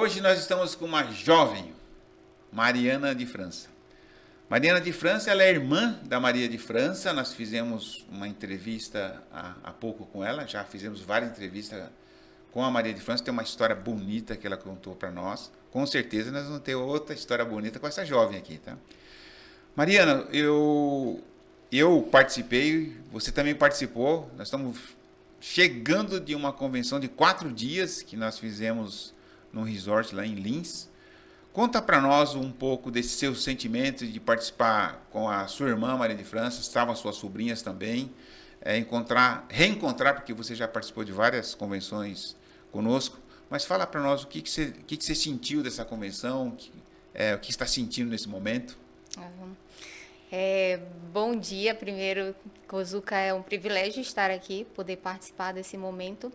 Hoje nós estamos com uma jovem, Mariana de França. Mariana de França, ela é irmã da Maria de França. Nós fizemos uma entrevista há pouco com ela, já fizemos várias entrevistas com a Maria de França. Tem uma história bonita que ela contou para nós. Com certeza nós vamos ter outra história bonita com essa jovem aqui, tá? Mariana, eu participei, você também participou. Nós estamos chegando de uma convenção de 4 dias que nós fizemos num resort lá em Lins. Conta para nós um pouco desse seu sentimento de participar com a sua irmã Maria de França, estavam as suas sobrinhas também, reencontrar, porque você já participou de várias convenções conosco, mas fala para nós o que você sentiu dessa convenção, o que está sentindo nesse momento. Bom dia, primeiro, Kozuka, é um privilégio estar aqui, poder participar desse momento.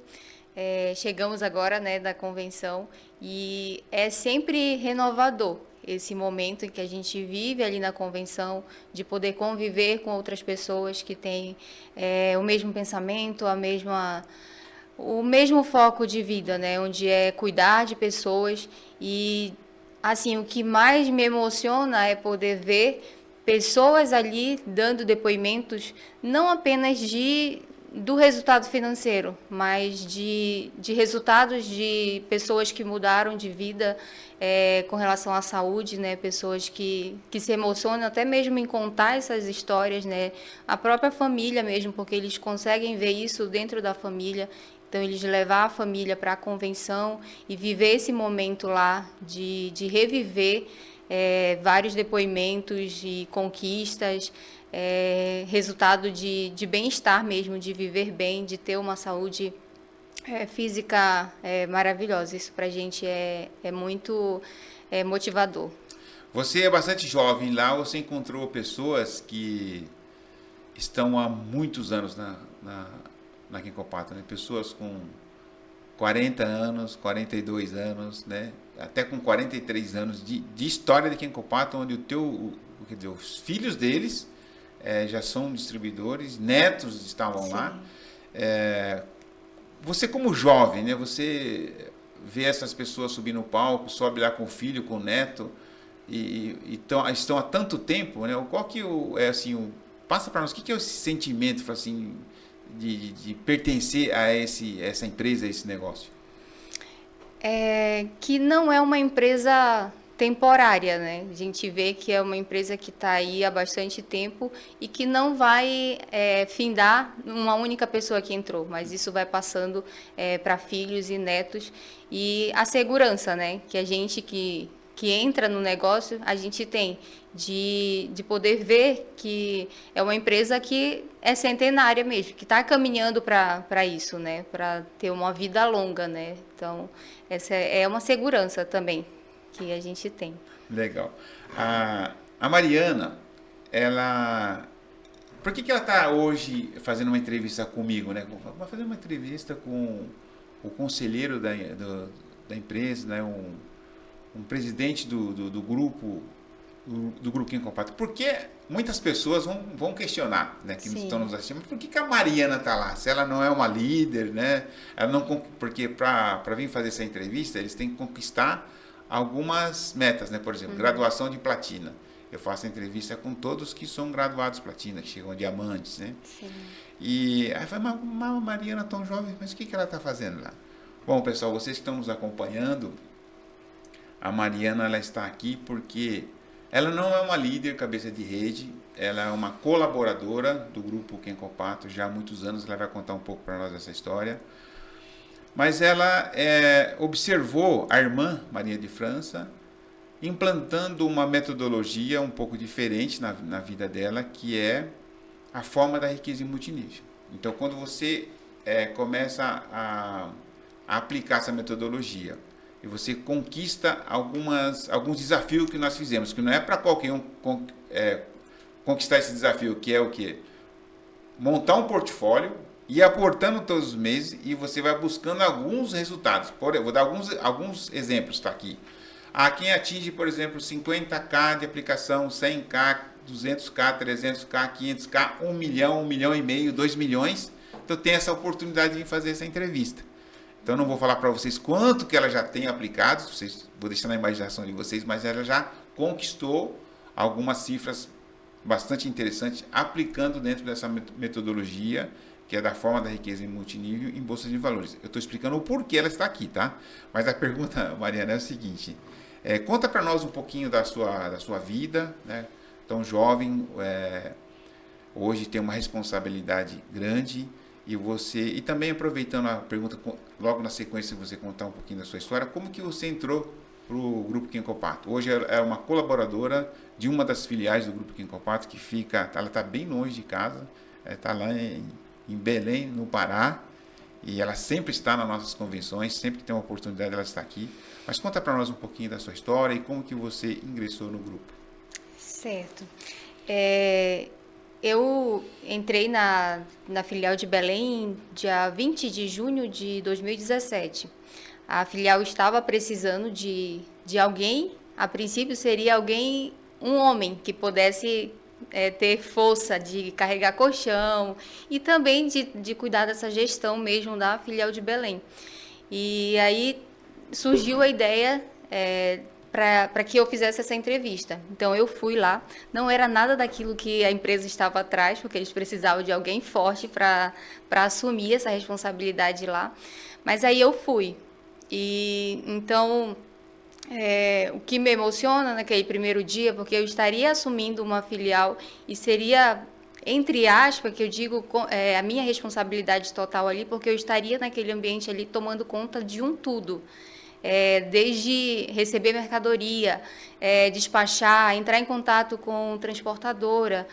Chegamos agora, né, da convenção e é sempre renovador esse momento em que a gente vive ali na convenção, de poder conviver com outras pessoas que têm o mesmo pensamento, o mesmo foco de vida, né, onde é cuidar de pessoas. E assim, o que mais me emociona é poder ver pessoas ali dando depoimentos não apenas do resultado financeiro, mas de resultados de pessoas que mudaram de vida com relação à saúde, né? Pessoas que se emocionam até mesmo em contar essas histórias, né? A própria família mesmo, porque eles conseguem ver isso dentro da família. Então, eles levar a família para a convenção e viver esse momento lá de reviver vários depoimentos e conquistas, resultado de bem-estar mesmo, de viver bem, de ter uma saúde física maravilhosa. Isso para a gente é muito motivador. Você é bastante jovem lá, você encontrou pessoas que estão há muitos anos na Kenkopato, né? Pessoas com 40 anos, 42 anos, né? Até com 43 anos de história de Kenkopato, onde os filhos deles já são distribuidores, netos estavam lá. Você como jovem, né? Você vê essas pessoas subir no palco, sobe lá com o filho, com o neto, e estão há tanto tempo, né? Qual que passa para nós, o que é esse sentimento, assim, de pertencer a essa empresa, a esse negócio? Que não é uma empresa temporária, né? A gente vê que é uma empresa que está aí há bastante tempo e que não vai findar uma única pessoa que entrou, mas isso vai passando para filhos e netos. E a segurança, né? Que a gente que entra no negócio, a gente tem de poder ver que é uma empresa que é centenária mesmo, que está caminhando para isso, né? Para ter uma vida longa, né? Então, essa é uma segurança também que a gente tem. Legal. A Mariana, por que ela está hoje fazendo uma entrevista comigo, né? Vai fazer uma entrevista com o conselheiro da empresa, né? Um presidente do grupo Kenkopato. Porque muitas pessoas vão questionar, né, que estão nos assistindo, mas por que a Mariana está lá? Se ela não é uma líder, né? Porque para vir fazer essa entrevista, eles têm que conquistar algumas metas, né? Por exemplo, graduação de platina. Eu faço entrevista com todos que são graduados platina, que chegam a diamantes, né? Sim. E aí fala, mas Mariana tão jovem, mas o que ela está fazendo lá? Bom, pessoal, vocês que estão nos acompanhando, a Mariana, ela está aqui porque ela não é uma líder cabeça de rede, ela é uma colaboradora do grupo Kenkopato já há muitos anos. Ela vai contar um pouco para nós essa história. Mas ela observou a irmã Maria de França implantando uma metodologia um pouco diferente na vida dela, que é a forma da riqueza em multinível. Então, quando você começa a aplicar essa metodologia e você conquista alguns desafios que nós fizemos, que não é para qualquer um conquistar esse desafio, que é o quê? Montar um portfólio, ir aportando todos os meses e você vai buscando alguns resultados. Vou dar alguns exemplos, tá aqui. Quem atinge, por exemplo, 50k de aplicação, 100k, 200k, 300k, 500k, 1 milhão e meio, 2 milhões, então tem essa oportunidade de fazer essa entrevista. Então, não vou falar para vocês quanto que ela já tem aplicado, vou deixar na imaginação de vocês, mas ela já conquistou algumas cifras bastante interessantes aplicando dentro dessa metodologia, que é da forma da riqueza em multinível em bolsa de valores. Eu estou explicando o porquê ela está aqui, tá? Mas a pergunta, Mariana, é o seguinte: conta para nós um pouquinho da sua vida, né? Tão jovem, hoje tem uma responsabilidade grande. E também aproveitando a pergunta, logo na sequência você contar um pouquinho da sua história, como que você entrou para o Grupo Quincopato? Hoje é uma colaboradora de uma das filiais do Grupo Quincopato, que ela está bem longe de casa, está lá em Belém, no Pará, e ela sempre está nas nossas convenções, sempre que tem uma oportunidade ela está aqui. Mas conta para nós um pouquinho da sua história e como que você ingressou no grupo. Certo. Eu entrei na filial de Belém dia 20 de junho de 2017. A filial estava precisando de alguém, a princípio seria um homem que pudesse ter força de carregar colchão e também de cuidar dessa gestão mesmo da filial de Belém. E aí surgiu a ideia para que eu fizesse essa entrevista. Então, eu fui lá. Não era nada daquilo que a empresa estava atrás, porque eles precisavam de alguém forte para assumir essa responsabilidade lá. Mas aí eu fui. E então, o que me emociona naquele primeiro dia, porque eu estaria assumindo uma filial e seria, entre aspas, que eu digo, a minha responsabilidade total ali, porque eu estaria naquele ambiente ali tomando conta de um tudo. Desde receber mercadoria, despachar, entrar em contato com transportadora,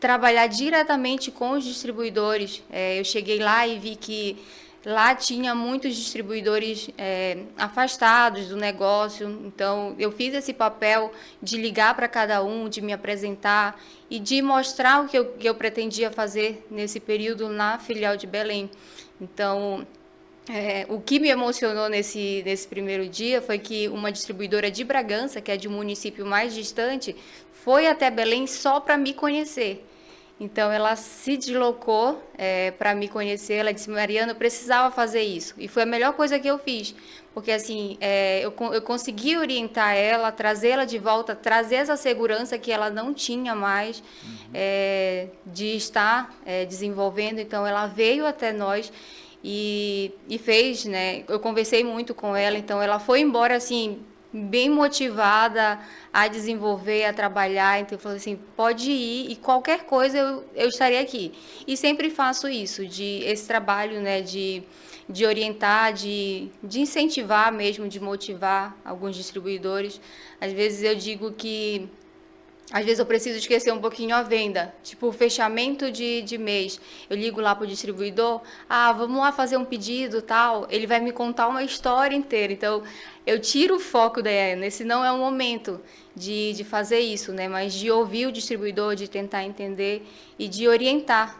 trabalhar diretamente com os distribuidores. Eu cheguei lá e vi que lá tinha muitos distribuidores afastados do negócio, então eu fiz esse papel de ligar para cada um, de me apresentar e de mostrar o que eu pretendia fazer nesse período na filial de Belém. Então, o que me emocionou nesse primeiro dia foi que uma distribuidora de Bragança, que é de um município mais distante, foi até Belém só para me conhecer. Então, ela se deslocou para me conhecer. Ela disse: Mariana, eu precisava fazer isso. E foi a melhor coisa que eu fiz. Porque, assim, eu consegui orientar ela, trazê-la de volta, trazer essa segurança que ela não tinha mais de estar desenvolvendo. Então, ela veio até nós e fez, né? Eu conversei muito com ela, então ela foi embora, assim, bem motivada a desenvolver, a trabalhar. Então eu falei assim: pode ir e qualquer coisa eu estarei aqui. E sempre faço isso, esse trabalho, né, de orientar, de incentivar mesmo, de motivar alguns distribuidores. Às vezes eu digo que às vezes eu preciso esquecer um pouquinho a venda, tipo fechamento de mês. Eu ligo lá para o distribuidor: vamos lá fazer um pedido, tal. Ele vai me contar uma história inteira. Então, eu tiro o foco nesse não é o momento de fazer isso, né? Mas de ouvir o distribuidor, de tentar entender e de orientar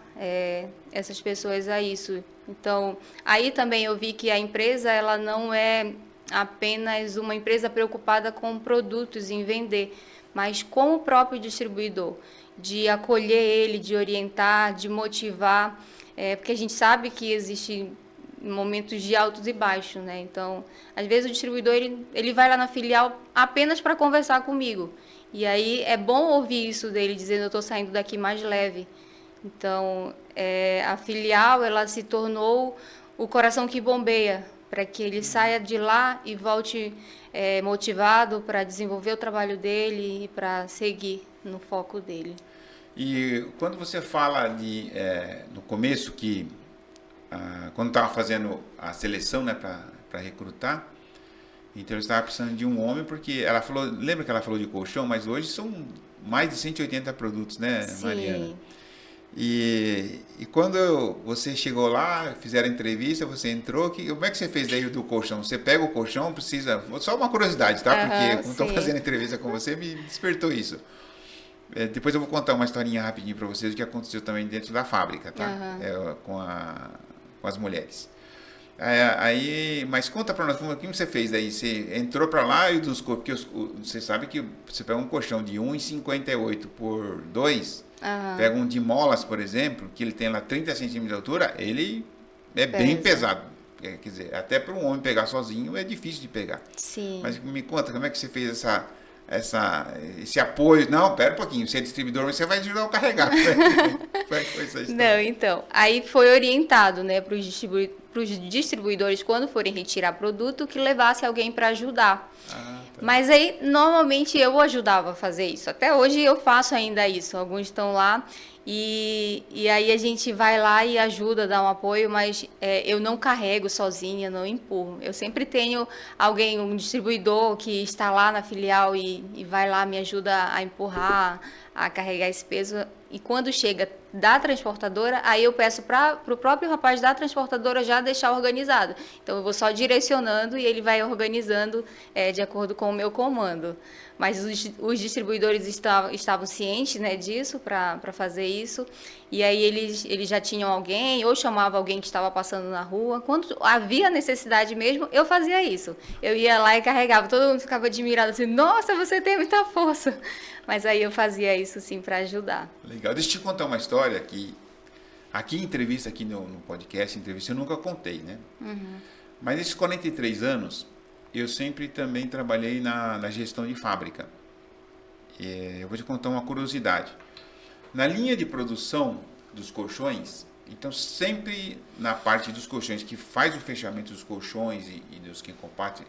essas pessoas a isso. Então, aí também eu vi que a empresa, ela não é apenas uma empresa preocupada com produtos, em vender, mas com o próprio distribuidor, de acolher ele, de orientar, de motivar, porque a gente sabe que existe momentos de altos e baixos, né? Então, às vezes o distribuidor ele vai lá na filial apenas para conversar comigo, e aí é bom ouvir isso dele, dizendo: eu estou saindo daqui mais leve. Então, a filial, ela se tornou o coração que bombeia, para que ele saia de lá e volte motivado para desenvolver o trabalho dele e para seguir no foco dele. E quando você fala no começo que quando estava fazendo a seleção, né, para recrutar, então eu estava precisando de um homem, porque ela falou, lembra que ela falou de colchão, mas hoje são mais de 180 produtos, né, Sim. Mariana? E quando você chegou lá, fizeram a entrevista, você entrou, como é que você fez daí do colchão? Você pega o colchão, precisa... Só uma curiosidade, tá? Porque quando estou fazendo a entrevista com você, me despertou isso. Depois eu vou contar uma historinha rapidinho para vocês, o que aconteceu também dentro da fábrica, tá? Com as mulheres. Mas conta para nós, o que você fez daí? Você entrou para lá e porque você sabe que você pega um colchão de 1,58 por 2... Pega um de molas, por exemplo, que ele tem lá 30 centímetros de altura, ele é bem pesado. Quer dizer, até para um homem pegar sozinho é difícil de pegar. Sim. Mas me conta, como é que você fez esse apoio? Não, pera um pouquinho, você é distribuidor, mas você vai ajudar a carregar. Como é que foi essa história? Não, então, aí foi orientado, né, para os distribuidores, quando forem retirar produto, que levasse alguém para ajudar. Ah, tá. Mas aí, normalmente, eu ajudava a fazer isso. Até hoje eu faço ainda isso. Alguns estão lá e aí a gente vai lá e ajuda, dá um apoio, mas eu não carrego sozinha, não empurro. Eu sempre tenho alguém, um distribuidor que está lá na filial e vai lá, me ajuda a empurrar, a carregar esse peso. E quando chega da transportadora, aí eu peço para o próprio rapaz da transportadora já deixar organizado. Então eu vou só direcionando e ele vai organizando de acordo com o meu comando. Mas os distribuidores estavam cientes, né, disso, para fazer isso. E aí eles já tinham alguém, ou chamavam alguém que estava passando na rua. Quando havia necessidade mesmo, eu fazia isso. Eu ia lá e carregava. Todo mundo ficava admirado, assim, nossa, você tem muita força. Mas aí eu fazia isso, sim, para ajudar. Legal. Deixa eu te contar uma história que aqui em entrevista, aqui no podcast, entrevista, eu nunca contei, né? Uhum. Mas nesses 43 anos, eu sempre também trabalhei na gestão de fábrica. Eu vou te contar uma curiosidade. Na linha de produção dos colchões, então sempre na parte dos colchões, que faz o fechamento dos colchões e dos que comparte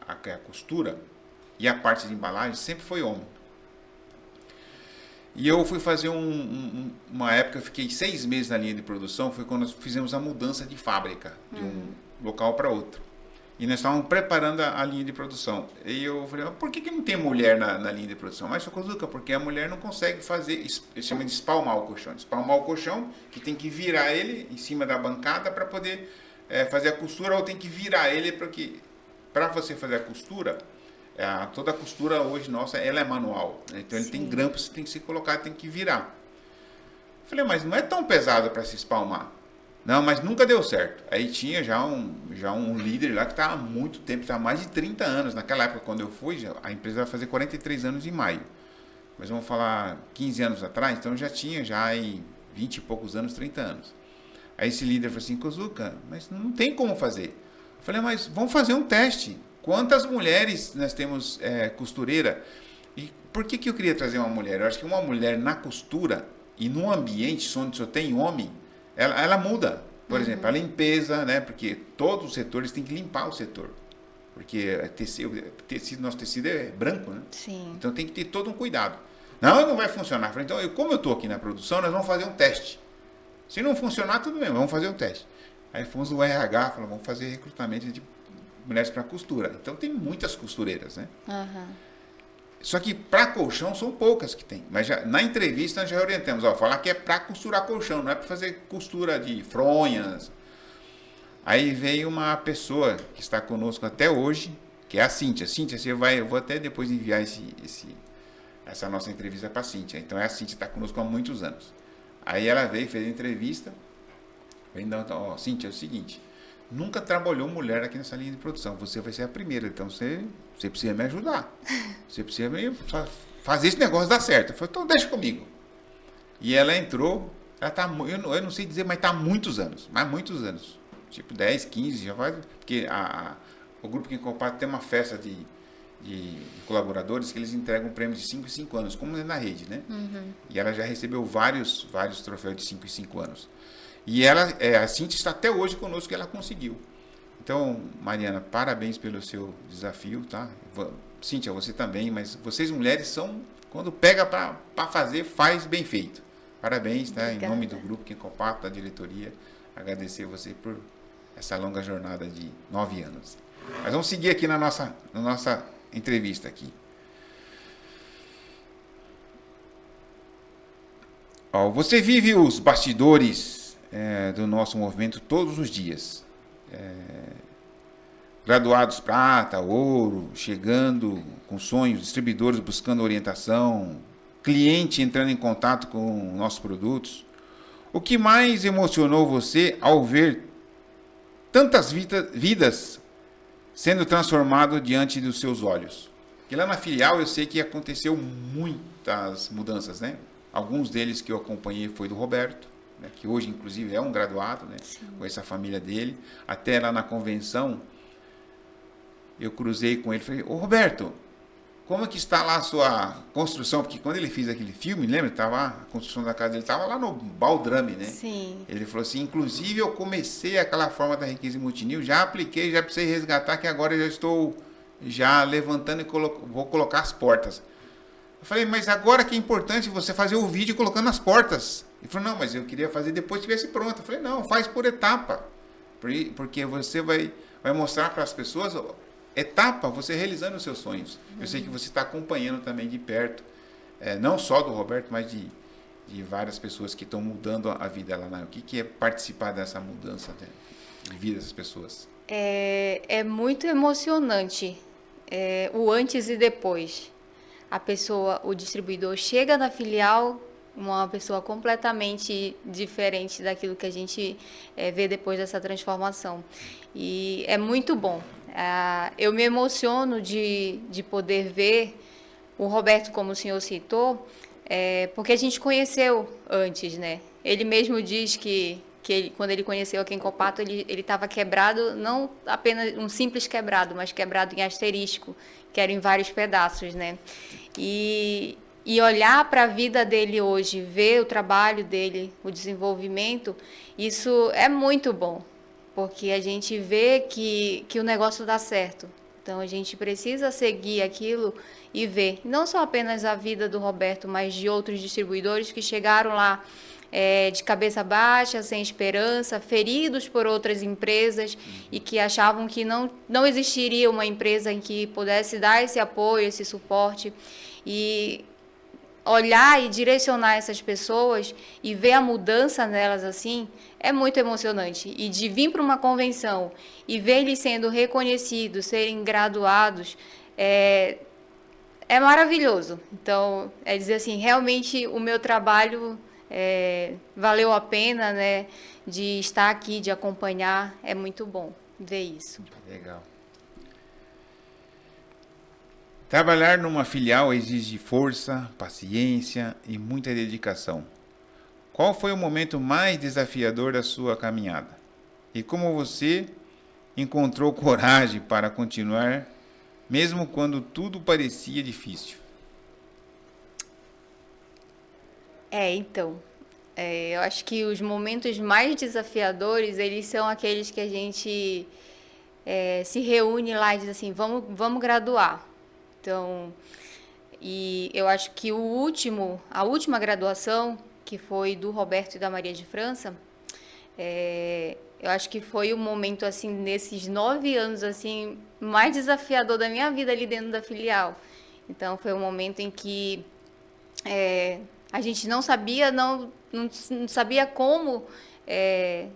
a costura, e a parte de embalagem, sempre foi homem. E eu fui fazer uma época, eu fiquei 6 meses na linha de produção, foi quando nós fizemos a mudança de fábrica, de um local para outro. E nós estávamos preparando a linha de produção. E eu falei, por que não tem mulher na linha de produção? Mas, Socozuca, porque a mulher não consegue fazer, eles chamam de espalmar o colchão. Espalmar o colchão, que tem que virar ele em cima da bancada para poder fazer a costura, ou tem que virar ele, porque para você fazer a costura, toda a costura hoje nossa, ela é manual. Né? Então ele tem grampos que tem que se colocar, tem que virar. Eu falei, mas não é tão pesado para se espalmar. Não, mas nunca deu certo. Aí tinha já um líder lá que estava há muito tempo, estava há mais de 30 anos. Naquela época, quando eu fui, a empresa vai fazer 43 anos em maio. Mas vamos falar 15 anos atrás, então já tinha já aí 20 e poucos anos, 30 anos. Aí esse líder falou assim, Kozuka, mas não tem como fazer. Eu falei, mas vamos fazer um teste. Quantas mulheres nós temos costureira? E por que eu queria trazer uma mulher? Eu acho que uma mulher na costura e num ambiente onde só tem homem, ela muda. Por exemplo, a limpeza, né? Porque todos os setores têm que limpar o setor. Porque nosso tecido é branco, né? Sim. Então tem que ter todo um cuidado. Não vai funcionar. Falei, então, como eu estou aqui na produção, nós vamos fazer um teste. Se não funcionar, tudo bem, vamos fazer um teste. Aí fomos no RH, falamos, vamos fazer recrutamento de mulheres para costura. Então tem muitas costureiras, né? Uhum. Só que para colchão são poucas que tem. Mas na entrevista nós já orientamos, falar que é para costurar colchão, não é para fazer costura de fronhas. Aí veio uma pessoa que está conosco até hoje, que é a Cíntia. Cíntia, eu vou até depois enviar essa nossa entrevista para a Cíntia. Então a Cíntia está conosco há muitos anos. Aí ela veio, fez a entrevista. Então, Cíntia, é o seguinte, nunca trabalhou mulher aqui nessa linha de produção. Você vai ser a primeira, então você precisa me ajudar. Você precisa fazer esse negócio dar certo. Eu falei, então deixa comigo. E ela entrou, ela tá, eu não sei dizer, mas está há muitos anos. Mas muitos anos. Tipo 10, 15, já vai. Porque o Grupo Quem Comparte tem uma festa de colaboradores que eles entregam prêmios de 5 em 5 anos, como é na rede, né? Uhum. E ela já recebeu vários troféus de 5 em 5 anos. E a Cíntia está até hoje conosco, que ela conseguiu. Então, Mariana, parabéns pelo seu desafio, tá? Cíntia, você também, mas vocês mulheres são, quando pega para fazer, faz bem feito. Parabéns, tá? Em nome do Grupo Quem Comparte, da diretoria, agradecer você por essa longa jornada de 9 anos. Mas vamos seguir aqui na nossa entrevista aqui. Você vive os bastidores do nosso movimento todos os dias. Graduados prata, ouro, chegando com sonhos, distribuidores buscando orientação, cliente entrando em contato com nossos produtos. O que mais emocionou você ao ver tantas vidas sendo transformado diante dos seus olhos? Porque lá na filial eu sei que aconteceu muitas mudanças, né? Alguns deles que eu acompanhei foi do Roberto, né, que hoje, inclusive, é um graduado, né, com essa família dele. Até lá na convenção, eu cruzei com ele e falei, ô Roberto, como é que está lá a sua construção? Porque quando ele fez aquele filme, lembra? A construção da casa dele estava lá no Baldrame, né? Sim. Ele falou assim, inclusive eu comecei aquela forma da Requise Multinil, já apliquei, já precisei resgatar, que agora eu já estou já levantando e vou colocar as portas. Eu falei, mas agora que é importante você fazer o vídeo colocando as portas. Ele falou, não, mas eu queria fazer depois que estivesse pronto. Eu falei, não, faz por etapa. Porque você vai mostrar para as pessoas etapa, você realizando os seus sonhos. Eu sei que você está acompanhando também de perto, não só do Roberto, mas de várias pessoas que estão mudando a vida lá. O que é participar dessa mudança de vida dessas pessoas? É muito emocionante o antes e depois. A pessoa, o distribuidor chega na filial, uma pessoa completamente diferente daquilo que a gente vê depois dessa transformação. E é muito bom. Eu me emociono de poder ver o Roberto, como o senhor citou, porque a gente conheceu antes, né? Ele mesmo diz que quando ele conheceu aqui em Copato, ele estava quebrado, não apenas um simples quebrado, mas quebrado em asterisco, que era em vários pedaços, né? E olhar para a vida dele hoje, ver o trabalho dele, o desenvolvimento, isso é muito bom, porque a gente vê que o negócio dá certo. Então, a gente precisa seguir aquilo e ver, não só apenas a vida do Roberto, mas de outros distribuidores que chegaram lá de cabeça baixa, sem esperança, feridos por outras empresas e que achavam que não existiria uma empresa em que pudesse dar esse apoio, esse suporte. E olhar e direcionar essas pessoas e ver a mudança nelas assim é muito emocionante. E de vir para uma convenção e ver eles sendo reconhecidos, serem graduados, é maravilhoso. Então, é dizer assim, realmente o meu trabalho valeu a pena, né, de estar aqui, de acompanhar. É muito bom ver isso. Legal. Trabalhar numa filial exige força, paciência e muita dedicação. Qual foi o momento mais desafiador da sua caminhada? E como você encontrou coragem para continuar, mesmo quando tudo parecia difícil? Então, eu acho que os momentos mais desafiadores, eles são aqueles que a gente se reúne lá e diz assim, vamos graduar. Então, e eu acho que a última graduação, que foi do Roberto e da Maria de França, eu acho que foi o momento, assim, nesses 9 anos, assim, mais desafiador da minha vida ali dentro da filial. Então, foi um momento em que a gente não sabia, não sabia como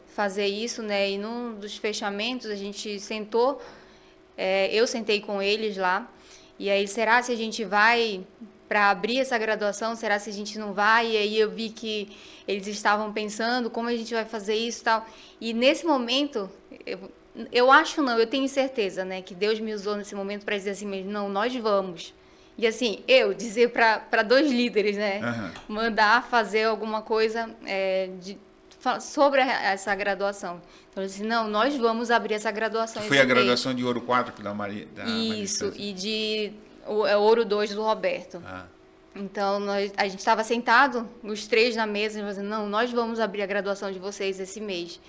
fazer isso, né? E num dos fechamentos, a gente sentou, eu sentei com eles lá, e aí, será se a gente vai para abrir essa graduação? Será se a gente não vai? E aí eu vi que eles estavam pensando como a gente vai fazer isso e tal. E nesse momento, eu tenho certeza, né, que Deus me usou nesse momento para dizer assim, não, nós vamos. E assim, eu dizer para 2 líderes, né, mandar fazer alguma coisa sobre essa graduação. Então, assim, não, nós vamos abrir essa graduação. Foi a graduação de Ouro 4 da Maria? Isso, e de Ouro 2 do Roberto. Então, a gente estava sentado, os 3 na mesa, e nós dizendo, não, nós vamos abrir a graduação de vocês esse mês.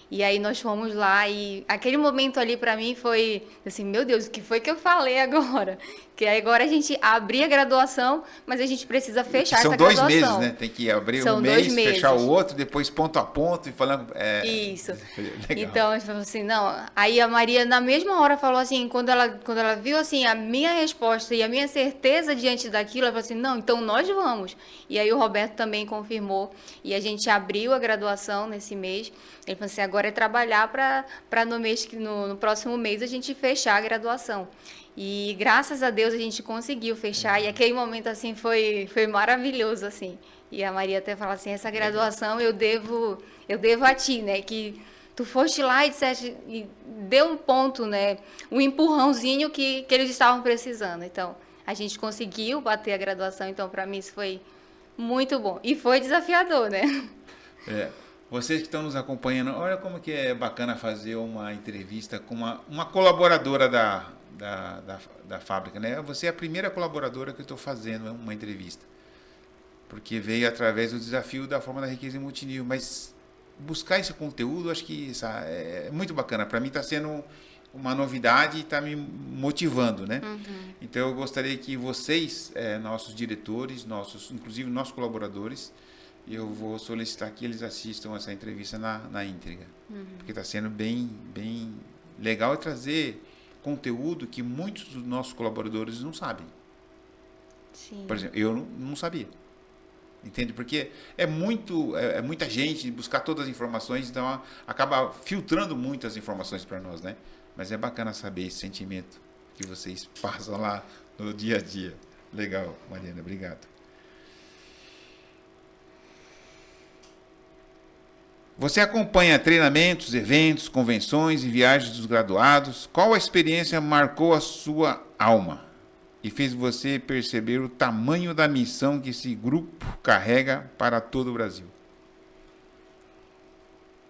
E aí nós fomos lá e aquele momento ali para mim foi assim, meu Deus, o que foi que eu falei agora? Que agora a gente abrir a graduação, mas a gente precisa fechar essa graduação. São 2 meses, né? Tem que abrir um mês, fechar o outro, depois ponto a ponto e falando... Isso. Legal. Então, a gente falou assim, não... Aí a Maria, na mesma hora, falou assim, quando ela viu assim, a minha resposta e a minha certeza diante daquilo, ela falou assim, não, então nós vamos. E aí o Roberto também confirmou e a gente abriu a graduação nesse mês. Ele falou assim, agora é trabalhar para no próximo mês a gente fechar a graduação. E graças a Deus a gente conseguiu fechar. E aquele momento assim foi maravilhoso assim. E a Maria até fala assim, essa graduação eu devo a ti, né? Que tu foste lá e disseste, e deu um ponto, né? Um empurrãozinho que eles estavam precisando. Então a gente conseguiu bater a graduação. Então para mim isso foi muito bom. E foi desafiador, né? Vocês que estão nos acompanhando, olha como que é bacana fazer uma entrevista com uma colaboradora da fábrica, né? Você é a primeira colaboradora que eu estou fazendo uma entrevista. Porque veio através do desafio da forma da riqueza em multinível. Mas buscar esse conteúdo, acho que é muito bacana. Para mim está sendo uma novidade e está me motivando, né? Uhum. Então eu gostaria que vocês, nossos diretores, inclusive nossos colaboradores, eu vou solicitar que eles assistam essa entrevista na íntegra. Uhum. Porque está sendo bem legal trazer conteúdo que muitos dos nossos colaboradores não sabem. Sim. Por exemplo, eu não sabia. Entende? Porque é muita gente buscar todas as informações, então acaba filtrando muitas informações para nós, né? Mas é bacana saber esse sentimento que vocês passam lá no dia a dia. Legal, Mariana, obrigado. Você acompanha treinamentos, eventos, convenções e viagens dos graduados. Qual a experiência marcou a sua alma e fez você perceber o tamanho da missão que esse grupo carrega para todo o Brasil?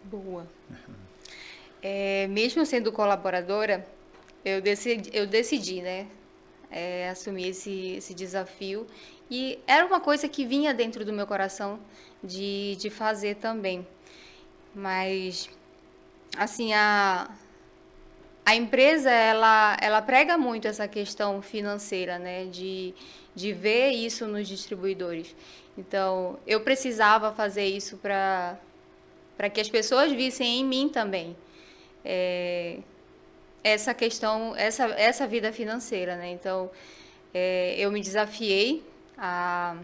Boa. Mesmo sendo colaboradora, eu decidi, né, assumir esse desafio. E era uma coisa que vinha dentro do meu coração de fazer também. Mas, assim, a empresa, ela prega muito essa questão financeira, né? De ver isso nos distribuidores. Então, eu precisava fazer isso para que as pessoas vissem em mim também essa questão, essa vida financeira, né? Então, eu me desafiei a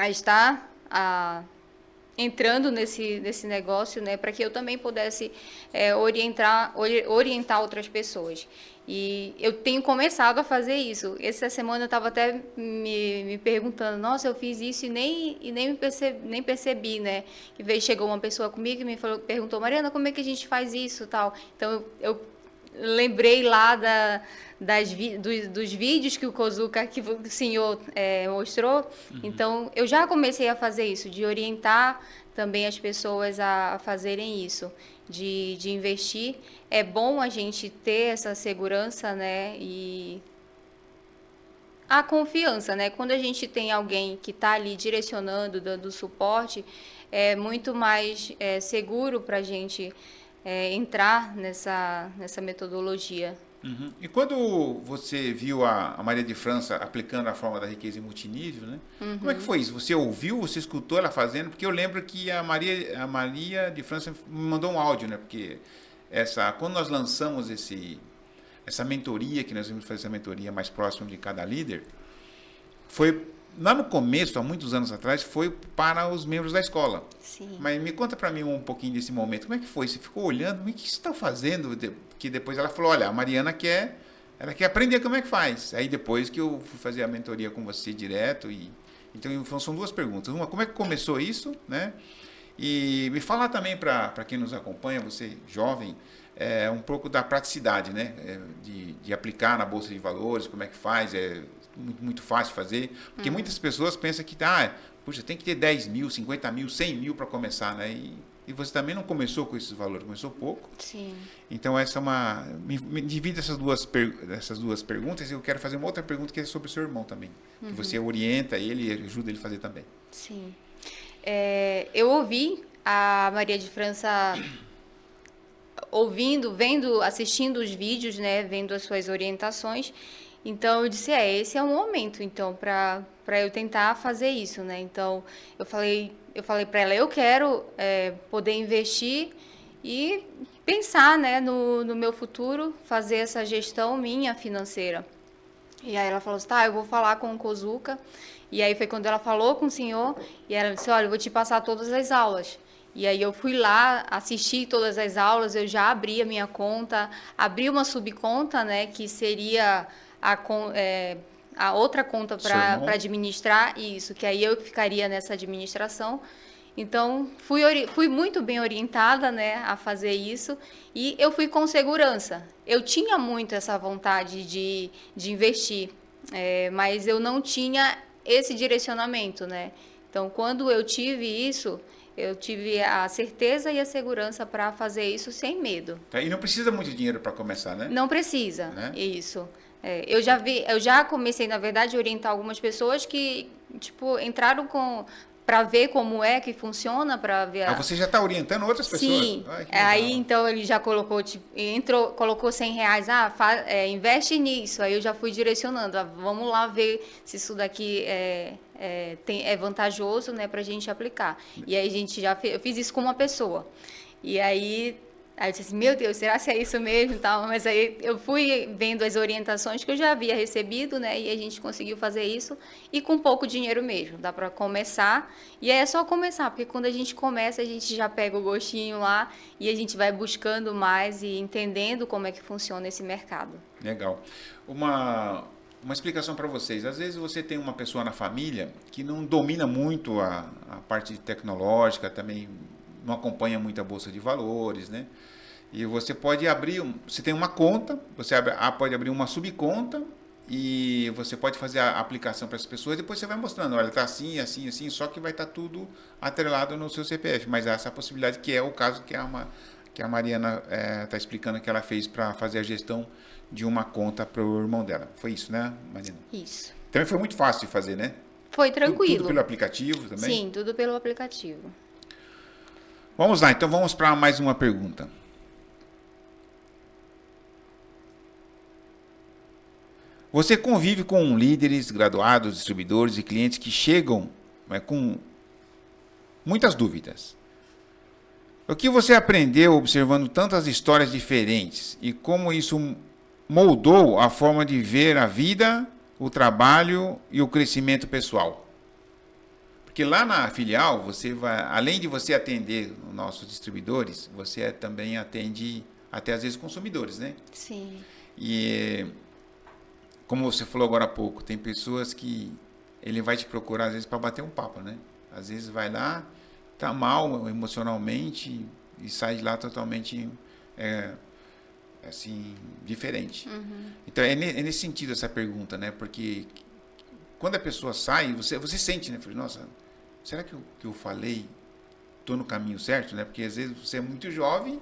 estar entrando nesse negócio, né, para que eu também pudesse orientar outras pessoas. E eu tenho começado a fazer isso. Essa semana eu estava até me perguntando, nossa, eu fiz isso e nem percebi, né? Que chegou uma pessoa comigo e perguntou, Mariana, como é que a gente faz isso, tal. Então eu lembrei lá dos vídeos que o Kozuka, que o senhor mostrou. Uhum. Então, eu já comecei a fazer isso, de orientar também as pessoas a fazerem isso, de investir. É bom a gente ter essa segurança, né? E a confiança, né? Quando a gente tem alguém que está ali direcionando, dando suporte, é muito mais seguro para a gente entrar nessa metodologia. Uhum. E quando você viu a Maria de França aplicando a forma da riqueza em multinível, né? Uhum. Como é que foi isso? Você ouviu, você escutou ela fazendo? Porque eu lembro que a Maria de França me mandou um áudio, né? Porque quando nós lançamos essa mentoria, que nós vamos fazer essa mentoria mais próxima de cada líder, foi lá no começo, há muitos anos atrás, foi para os membros da escola. Sim. Mas me conta para mim um pouquinho desse momento. Como é que foi? Você ficou olhando, o que você está fazendo? Que depois ela falou, olha, a Mariana quer aprender como é que faz. Aí depois que eu fui fazer a mentoria com você direto. Então são duas perguntas. Uma, como é que começou isso, né? E me falar também para quem nos acompanha, você jovem, um pouco da praticidade, né? De aplicar na Bolsa de Valores, como é que faz, muito fácil fazer, porque muitas pessoas pensam que puxa, tem que ter 10 mil, 50 mil, 100 mil para começar, né? E você também não começou com esses valores, começou pouco. Sim. Então me divide essas duas perguntas e eu quero fazer uma outra pergunta que é sobre o seu irmão também, que você orienta ele e ajuda ele a fazer também. Sim. Eu ouvi a Maria de França assistindo os vídeos, né, vendo as suas orientações. Então eu disse, esse é o momento, então, para eu tentar fazer isso, né? Então eu falei para ela, eu quero poder investir e pensar, né, no meu futuro, fazer essa gestão minha financeira. E aí ela falou assim, eu vou falar com o Kozuka. E aí foi quando ela falou com o senhor e ela disse, olha, eu vou te passar todas as aulas. E aí eu fui lá, assisti todas as aulas, eu já abri a minha conta, abri uma subconta, né, que seria a outra conta para administrar isso, que aí eu ficaria nessa administração. Então, fui muito bem orientada, né, a fazer isso e eu fui com segurança. Eu tinha muito essa vontade de investir, mas eu não tinha esse direcionamento, né? Então, quando eu tive isso, eu tive a certeza e a segurança para fazer isso sem medo. Tá? E não precisa muito dinheiro para começar, né? Não precisa, Né? isso. Eu já comecei, na verdade, a orientar algumas pessoas que, tipo, entraram para ver como é que funciona, para ver Você já está orientando outras pessoas? Sim, Ai, que aí legal. então ele já colocou, tipo, colocou R$ 100, investe nisso, aí eu já fui direcionando, vamos lá ver se isso daqui é vantajoso, né, pra gente aplicar. E aí a gente eu fiz isso com uma pessoa, e aí eu disse assim, meu Deus, será que é isso mesmo e tal? Mas aí eu fui vendo as orientações que eu já havia recebido, né? E a gente conseguiu fazer isso e com pouco dinheiro mesmo. Dá para começar. E aí é só começar, porque quando a gente começa, a gente já pega o gostinho lá e a gente vai buscando mais e entendendo como é que funciona esse mercado. Legal. Uma explicação para vocês. Às vezes você tem uma pessoa na família que não domina muito a parte tecnológica, também não acompanha muito a bolsa de valores, né? E você pode abrir, você tem uma conta, pode abrir uma subconta e você pode fazer a aplicação para as pessoas, depois você vai mostrando, olha, está assim, assim, assim, só que vai estar tudo atrelado no seu CPF, mas há essa possibilidade que é o caso que a Mariana está explicando que ela fez para fazer a gestão de uma conta para o irmão dela. Foi isso, né, Mariana? Isso. Também foi muito fácil de fazer, né? Foi tranquilo. Tudo pelo aplicativo também? Sim, tudo pelo aplicativo. Vamos lá, então vamos para mais uma pergunta. Você convive com líderes, graduados, distribuidores e clientes que chegam com muitas dúvidas. O que você aprendeu observando tantas histórias diferentes e como isso moldou a forma de ver a vida, o trabalho e o crescimento pessoal? Porque lá na filial, você vai, além de você atender os nossos distribuidores, você também atende até às vezes consumidores, né? Sim. E como você falou agora há pouco, tem pessoas que ele vai te procurar às vezes para bater um papo, né? Às vezes vai lá, tá mal emocionalmente e sai de lá totalmente assim diferente. Uhum. Então é nesse sentido essa pergunta, né? Porque quando a pessoa sai, você sente, né? Nossa, será que eu falei tô no caminho certo, né? Porque às vezes você é muito jovem.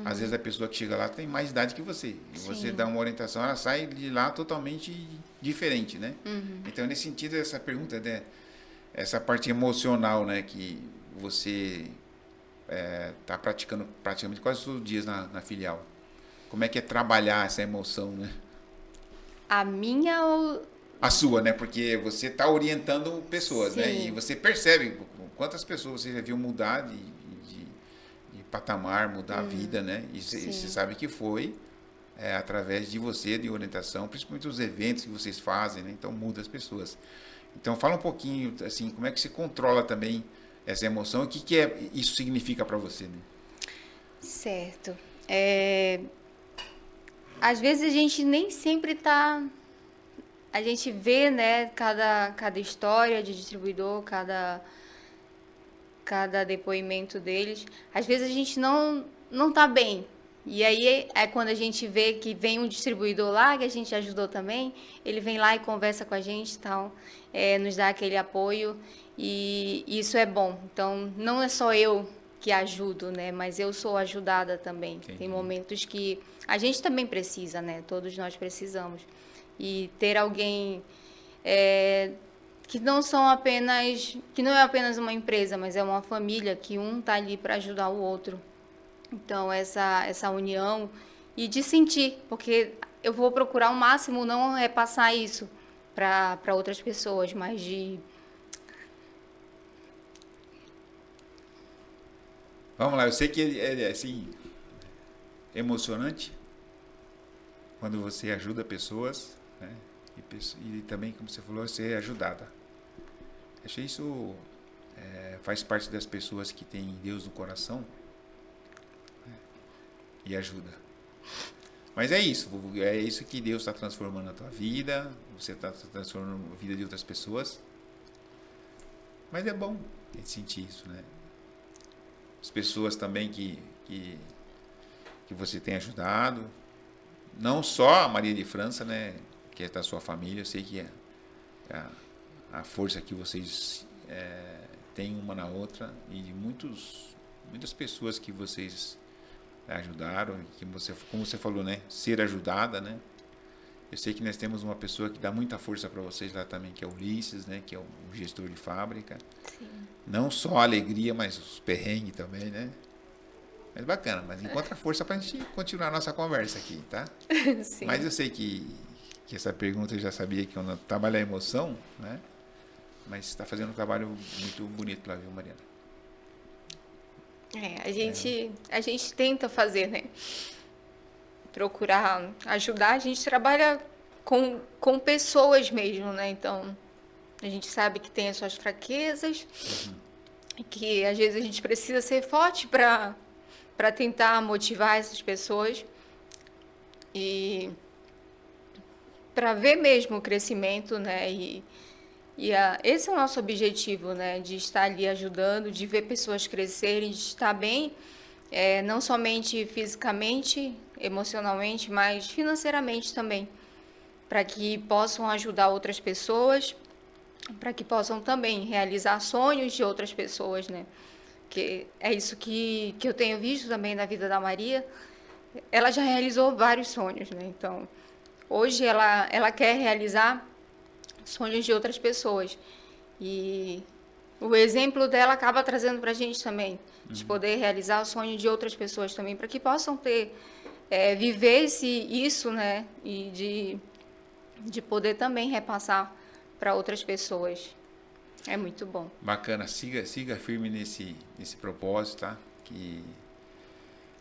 Às vezes a pessoa que chega lá tem mais idade que você. E você dá uma orientação, ela sai de lá totalmente diferente, né? Uhum. Então, nesse sentido, essa pergunta, né? Essa parte emocional, né? Que você está praticando praticamente quase todos os dias na filial. Como é que é trabalhar essa emoção, né? A minha ou... A sua, né? Porque você está orientando pessoas, Sim. né? E você percebe quantas pessoas você já viu mudar de patamar, mudar a vida, né? E você sabe que foi através de você, de orientação, principalmente os eventos que vocês fazem, né? Então muda as pessoas. Então fala um pouquinho, assim, como é que você controla também essa emoção e o que isso significa para você, né? Certo. Às vezes a gente nem sempre tá... A gente vê, né, cada história de distribuidor, cada depoimento deles. Às vezes a gente não tá bem. E aí é quando a gente vê que vem um distribuidor lá, que a gente ajudou também, ele vem lá e conversa com a gente e tal, nos dá aquele apoio, e isso é bom. Então, não é só eu que ajudo, né, mas eu sou ajudada também. Entendi. Tem momentos que a gente também precisa, né, todos nós precisamos. E ter alguém... que não é apenas uma empresa, mas é uma família, que um está ali para ajudar o outro. Então, essa união e de sentir, porque eu vou procurar ao máximo não repassar isso para outras pessoas, mas de... Vamos lá, eu sei que é assim, emocionante quando você ajuda pessoas, né? E também, como você falou, ser ajudada. Achei isso faz parte das pessoas que têm Deus no coração, né? E ajuda. Mas é isso que Deus está transformando na tua vida, você está transformando a vida de outras pessoas. Mas é bom a gente sentir isso, né? As pessoas também que você tem ajudado, não só a Maria de França, né, que é da sua família, eu sei que a força que vocês tem uma na outra, e de muitas pessoas que vocês ajudaram, que você, como você falou, né, ser ajudada, né? Eu sei que nós temos uma pessoa que dá muita força para vocês lá também, que é o Ulisses, né, que é o gestor de fábrica. Sim. Não só a alegria, mas os perrengues também, né? Mas bacana, mas encontra força para a gente continuar a nossa conversa aqui, tá? Sim. Mas eu sei que essa pergunta eu já sabia que eu trabalho a emoção, né? Mas está fazendo um trabalho muito bonito lá, viu, Mariana? A gente tenta fazer, né? Procurar ajudar. A gente trabalha com pessoas mesmo, né? Então, a gente sabe que tem as suas fraquezas, que às vezes a gente precisa ser forte para tentar motivar essas pessoas e para ver mesmo o crescimento, né? Esse é o nosso objetivo, né? De estar ali ajudando, de ver pessoas crescerem, de estar bem, não somente fisicamente, emocionalmente, mas financeiramente também, para que possam ajudar outras pessoas, para que possam também realizar sonhos de outras pessoas, né? Que é isso que eu tenho visto também na vida da Maria. Ela já realizou vários sonhos, né? Então, hoje ela quer realizar sonhos de outras pessoas. E o exemplo dela acaba trazendo para a gente também, de poder realizar o sonho de outras pessoas também, para que possam ter, viver isso, né? E de poder também repassar para outras pessoas. É muito bom. Bacana, siga firme nesse propósito, tá? Que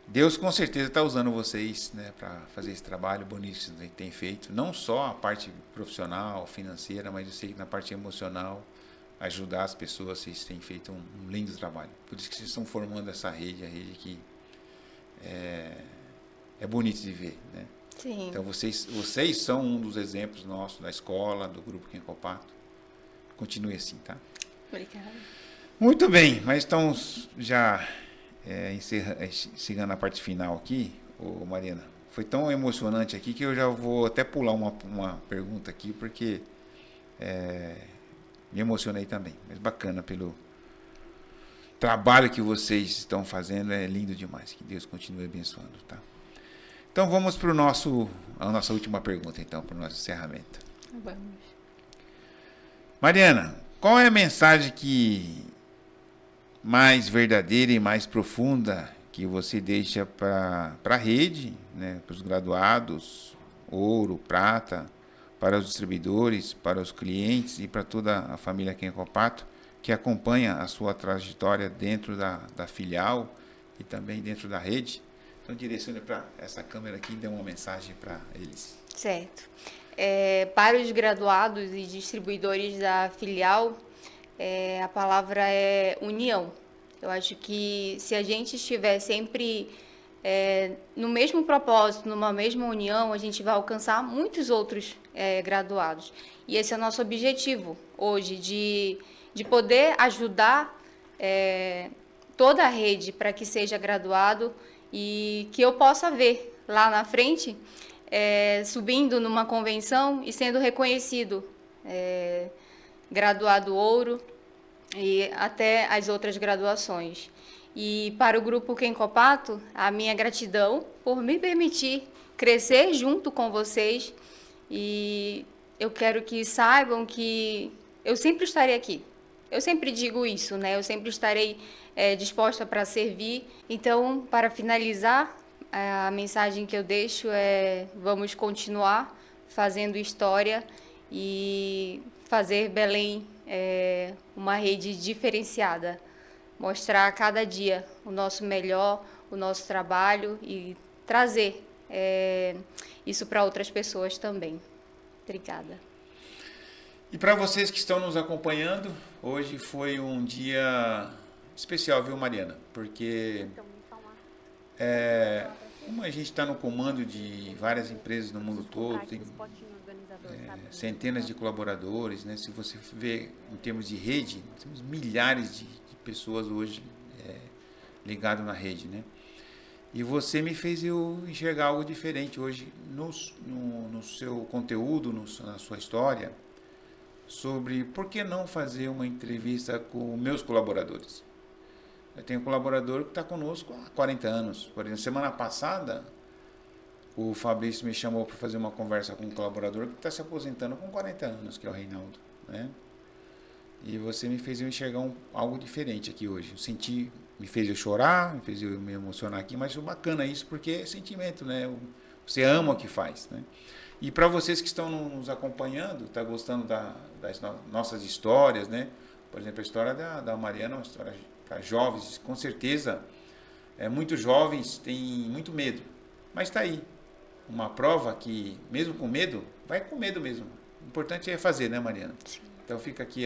Deus com certeza está usando vocês, né, para fazer esse trabalho bonito que tem feito. Não só a parte profissional, financeira, mas eu sei que na parte emocional, ajudar as pessoas, vocês têm feito um lindo trabalho. Por isso que vocês estão formando essa rede, a rede que é bonito de ver, né? Sim. Então vocês são um dos exemplos nossos da escola, do grupo Kenkopato. Continue assim, tá? Obrigada. Muito bem, mas estamos já chegando na parte final aqui, Mariana. Foi tão emocionante aqui que eu já vou até pular uma pergunta aqui, porque me emocionei também. Mas bacana pelo trabalho que vocês estão fazendo, é lindo demais. Que Deus continue abençoando, tá? Então vamos para a nossa última pergunta, então, para o nosso encerramento. Vamos. Mariana, qual é a mensagem mais verdadeira e mais profunda que você deixa para a rede, né, para os graduados, ouro, prata, para os distribuidores, para os clientes e para toda a família Kenkopato que acompanha a sua trajetória dentro da filial e também dentro da rede? Então direcione para essa câmera aqui e dê uma mensagem para eles. Certo. Para os graduados e distribuidores da filial, a palavra é união. Eu acho que se a gente estiver sempre no mesmo propósito, numa mesma união, a gente vai alcançar muitos outros graduados. E esse é o nosso objetivo hoje, de poder ajudar toda a rede para que seja graduado e que eu possa ver lá na frente subindo numa convenção e sendo reconhecido graduado ouro e até as outras graduações. E para o grupo Kenkopato, a minha gratidão por me permitir crescer junto com vocês, e eu quero que saibam que eu sempre estarei aqui. Eu sempre digo isso, né? Eu sempre estarei disposta para servir. Então, para finalizar, a mensagem que eu deixo vamos continuar fazendo história e fazer Belém uma rede diferenciada. Mostrar a cada dia o nosso melhor, o nosso trabalho e trazer isso para outras pessoas também. Obrigada. E para vocês que estão nos acompanhando, hoje foi um dia especial, viu, Mariana? Porque como a gente está no comando de várias empresas no mundo todo, tem centenas de colaboradores, né? Se você vê em termos de rede, temos milhares de pessoas hoje ligadas na rede, né? E você me fez eu enxergar algo diferente hoje no seu conteúdo, na sua história. sobre por que não fazer uma entrevista com meus colaboradores. Eu tenho um colaborador que está conosco há 40 anos. Por exemplo, semana passada, o Fabrício me chamou para fazer uma conversa com um colaborador que está se aposentando com 40 anos, que é o Reinaldo, né? E você me fez eu enxergar algo diferente aqui hoje. Eu senti, me fez eu chorar, me fez eu me emocionar aqui, mas o bacana isso porque é sentimento, né? Você ama o que faz, né? E para vocês que estão nos acompanhando, está gostando das nossas histórias, né? Por exemplo, a história da Mariana é uma história para jovens, com certeza, muitos jovens têm muito medo, mas está aí. Uma prova que, mesmo com medo, vai com medo mesmo. O importante é fazer, né, Mariana? Sim. Então fica aqui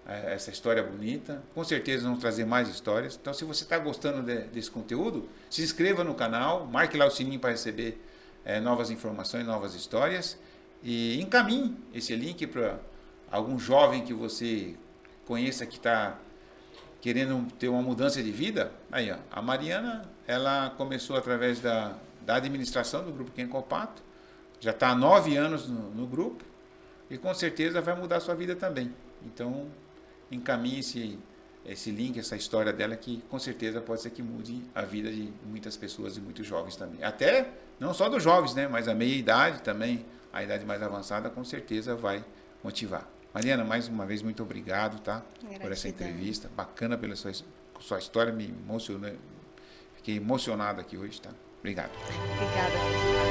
essa história bonita. Com certeza vamos trazer mais histórias. Então, se você está gostando desse conteúdo, se inscreva no canal, marque lá o sininho para receber novas informações, novas histórias. E encaminhe esse link para algum jovem que você conheça que está querendo ter uma mudança de vida. Aí, ó, a Mariana, ela começou através da administração do Grupo Kenkopato, já está há 9 anos no grupo e com certeza vai mudar a sua vida também. Então, encaminhe esse link, essa história dela, que com certeza pode ser que mude a vida de muitas pessoas e muitos jovens também. Até, não só dos jovens, né, mas a meia-idade também, a idade mais avançada, com certeza vai motivar. Mariana, mais uma vez, muito obrigado, tá? Gratidão. Por essa entrevista. Bacana pela sua história, me emocionou. Fiquei emocionado aqui hoje, tá? Obrigado. Obrigada.